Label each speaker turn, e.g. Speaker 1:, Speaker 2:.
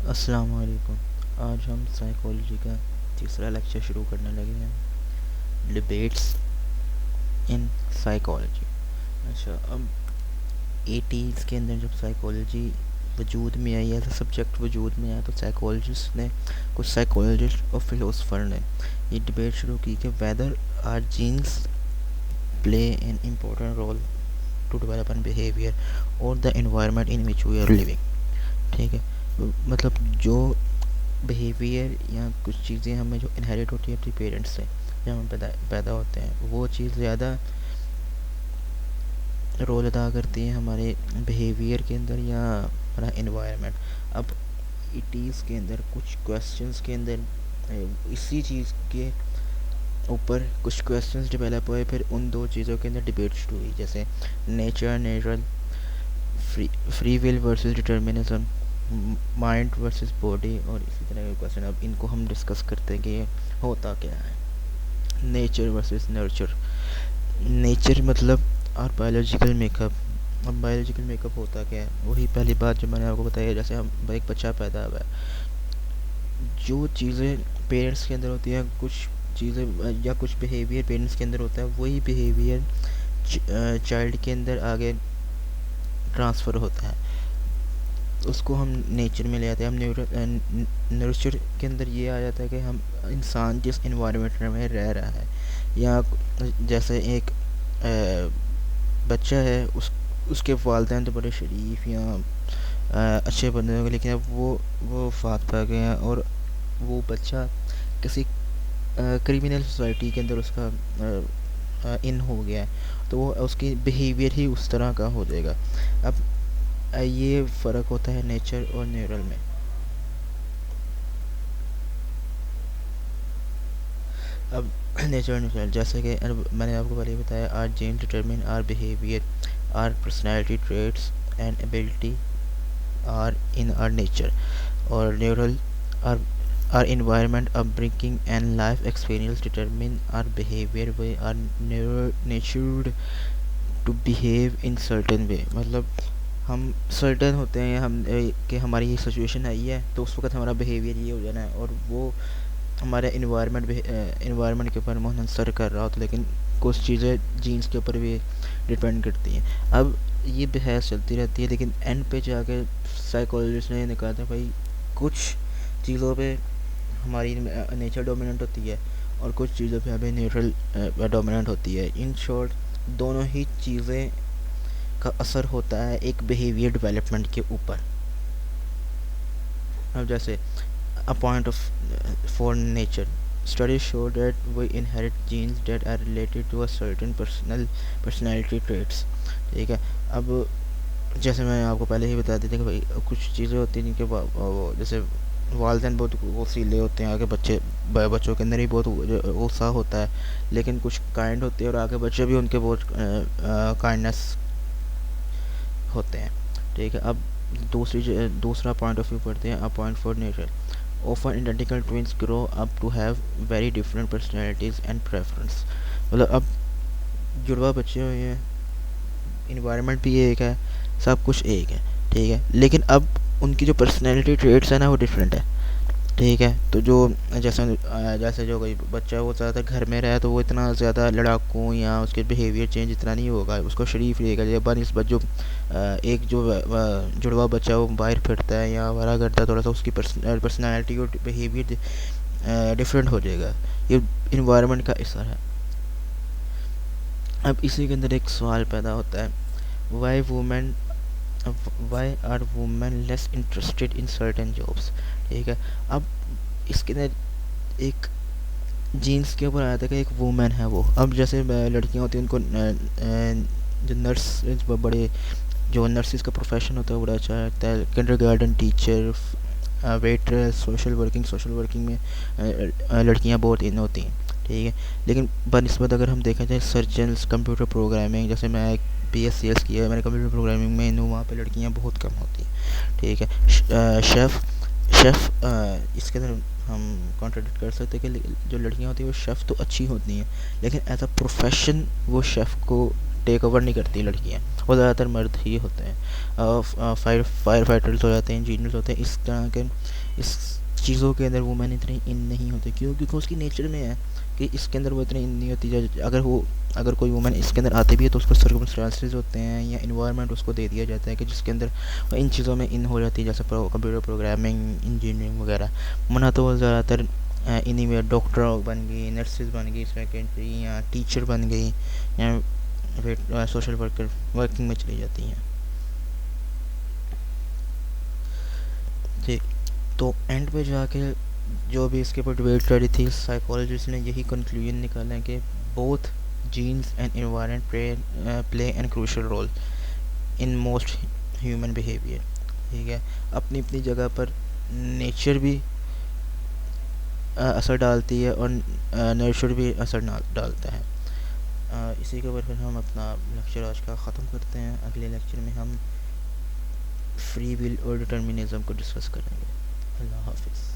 Speaker 1: अस्सलाम वालेकुम। आज हम साइकोलॉजी का तीसरा लेक्चर शुरू करने लगे हैं, डिबेट्स इन साइकोलॉजी। अच्छा, अब 80s के अंदर जब साइकोलॉजी वजूद में आई, ऐसा सब्जेक्ट वजूद में आया, तो कुछ साइकोलॉजिस्ट और फिलोसफर ने ये डिबेट शुरू की कि whether are genes play an important role to develop an behaviour और the environment in which we are living. ठीक है, मतलब जो बिहेवियर या कुछ चीज़ें हमें जो इनहेरिट होती है अपने पेरेंट्स से, जब हम पैदा पैदा होते हैं, वो चीज़ ज़्यादा रोल अदा करती है हमारे बिहेवियर के अंदर या हमारा इन्वायरमेंट। अब इटीज़ के अंदर कुछ क्वेश्चंस के अंदर इसी चीज़ के ऊपर कुछ क्वेश्चंस डेवलप हुए, फिर उन दो चीज़ों के अंदर डिबेट शुरू हुई, जैसे nature natural, free will versus determinism, mind versus body, और इसी तरह के क्वेश्चन। अब इनको हम डिस्कस करते हैं कि ये होता क्या है। Nature versus nurture. नेचर मतलब और बायोलॉजिकल मेकअप। अब बायोलॉजिकल मेकअप होता क्या है, वही पहली बात जो मैंने आपको बताई है। जैसे हम एक बच्चा पैदा हुआ है, जो चीज़ें पेरेंट्स के अंदर होती हैं, कुछ चीज़ें या कुछ बिहेवियर पेरेंट्स के अंदर होता है, वही बिहेवियर चाइल्ड के अंदर आगे ट्रांसफ़र होता है। उसको हम नेचर में ले आते हैं। हम नर्चर के अंदर ये आ जाता है कि हम इंसान जिस इन्वायरमेंट में रह रहा है, या जैसे एक बच्चा है, उसके वालिदैन तो बड़े शरीफ या अच्छे बंदे होंगे, लेकिन अब वो फात पा गए हैं, और वो बच्चा किसी क्रिमिनल सोसाइटी के अंदर उसका इन हो गया है, तो वो उसकी बिहेवियर ही उस तरह का हो जाएगा। अब ये फ़र्क होता है नेचर और न्यूरल में। अब नेचर और न्यूरल, जैसे कि मैंने आपको पहले ही बताया, are gene determine our behaviour, our personality traits and ability are are are nature, और neural are our environment, upbringing, and life experience determine our behavior. We are nurtured to behave in certain way। मतलब हम certain होते हैं, कि हमारी ये situation आई है, तो उस वक्त हमारा बिहेवियर ये हो जाना है, और वो हमारे इन्वायरमेंट के ऊपर मुनहसर कर रहा होता है। लेकिन कुछ चीज़ें जीन्स के ऊपर भी डिपेंड करती हैं। अब ये बहस चलती रहती है, लेकिन एंड पे जाके साइकोलॉजिस्ट ने निकाला था, भाई कुछ चीज़ों पे हमारी नेचर डोमिनेंट होती है, और कुछ चीज़ों पे हमें न्यूट्रल डोमिनेंट होती है। इन शॉर्ट, दोनों ही चीज़ें का असर होता है एक बिहेवियर डेवलपमेंट के ऊपर। अब जैसे a point of for nature, studies show that we inherit genes that are related to a certain personality traits. ठीक है, अब जैसे मैं आपको पहले ही बता दी थी कि भाई कुछ चीज़ें होती हैं जिनके जैसे वालदेन बहुत वसीले होते हैं, आगे बच्चों के अंदर ही बहुत गुस्सा होता है, लेकिन कुछ काइंड होते हैं, और आगे बच्चे भी उनके बहुत काइंडनेस होते हैं। ठीक है, अब दूसरा पॉइंट ऑफ व्यू पढ़ते हैं। A point for nature, often identical twins grow up to have very different personalities and preference. मतलब अब जुड़वा बच्चे हुए हैं, इन्वायरमेंट भी एक है, सब कुछ एक है। ठीक है, लेकिन अब उनकी जो पर्सनैलिटी ट्रेट्स है ना, वो डिफरेंट है। ठीक है, तो जो जैसे जो कोई बच्चा है, वो ज़्यादा घर में रहे, तो वो इतना ज़्यादा लड़ाकू या उसके बिहेवियर चेंज इतना नहीं होगा, उसको शरीफ रहेगा। जब बनस्बत जो एक जो जुड़वा बच्चा वो बाहर फिरता है या वारा करता है, थोड़ा सा उसकी पर्सनैलिटी और बिहेवियर डिफरेंट हो जाएगा। ये इन्वायरमेंट का असर है। अब इसी के अंदर एक सवाल पैदा होता है, why women why are women less interested in certain jobs. ठीक है, अब इसके अंदर एक जीन्स के ऊपर आया था कि एक वुमेन है वो। अब जैसे लड़कियां होती हैं, उनको जो नर्स बड़े जो नर्सिस का प्रोफेशन होता है वो बड़ा अच्छा लगता है। Kindergarten teacher, waiter, social working में लड़कियां बहुत इन होती हैं। ठीक है, लेकिन बनस्बत अगर हम देखा जाए सर्जन्स, कंप्यूटर प्रोग्रामिंग, जैसे मैं BSc किया है, मैंने कंप्यूटर प्रोग्रामिंग में इन वहाँ पे लड़कियाँ बहुत कम होती हैं। ठीक है, शेफ़ इसके अंदर हम कॉन्ट्रडिक्ट कर सकते हैं कि जो लड़कियाँ होती हैं वो शेफ़ तो अच्छी होती हैं, लेकिन एज अ प्रोफेशन वो शेफ़ को टेक ओवर नहीं करती लड़कियाँ। वो ज़्यादातर मर्द ही होते हैं। फायर फाइटर्स हो जाते हैं, इंजीनियर्स होते हैं, इस तरह के इस चीज़ों के अंदर वुमेन इतनी इन नहीं होती। क्यों? क्योंकि उसकी नेचर में है कि इसके अंदर वो इतनी इन नहीं होती। अगर कोई वुमेन इसके अंदर आती भी है तो उसको सर्कमस्टांसेस होते हैं या इन्वायरमेंट उसको दे दिया जाता है कि जिसके अंदर वो इन चीज़ों में इन हो जाती है, जैसे कंप्यूटर प्रोग्रामिंग, इंजीनियरिंग वगैरह। वरना तो वो ज़्यादातर इन्हीं में डॉक्टर बन गई, नर्सेज बन गई, सेकेंडरी या टीचर बन गई, या फिर सोशल वर्कर वर्किंग में चली जाती हैं। ठीक। तो एंड पे जाके जो भी इसके ऊपर डिबेट चल रही थी, साइकोलॉजिस्ट ने यही कंक्लूजन निकाला है कि both genes and environment play an crucial role in most human behaviour. ठीक है, अपनी अपनी जगह पर नेचर भी असर डालती है और नर्चर भी असर डालता है। इसी के ऊपर फिर हम अपना लेक्चर आज का ख़त्म करते हैं। अगले लेक्चर में हम फ्री विल और डिटर्मिनिज्म को डिस्कस करेंगे। अल्लाह हाफिज़।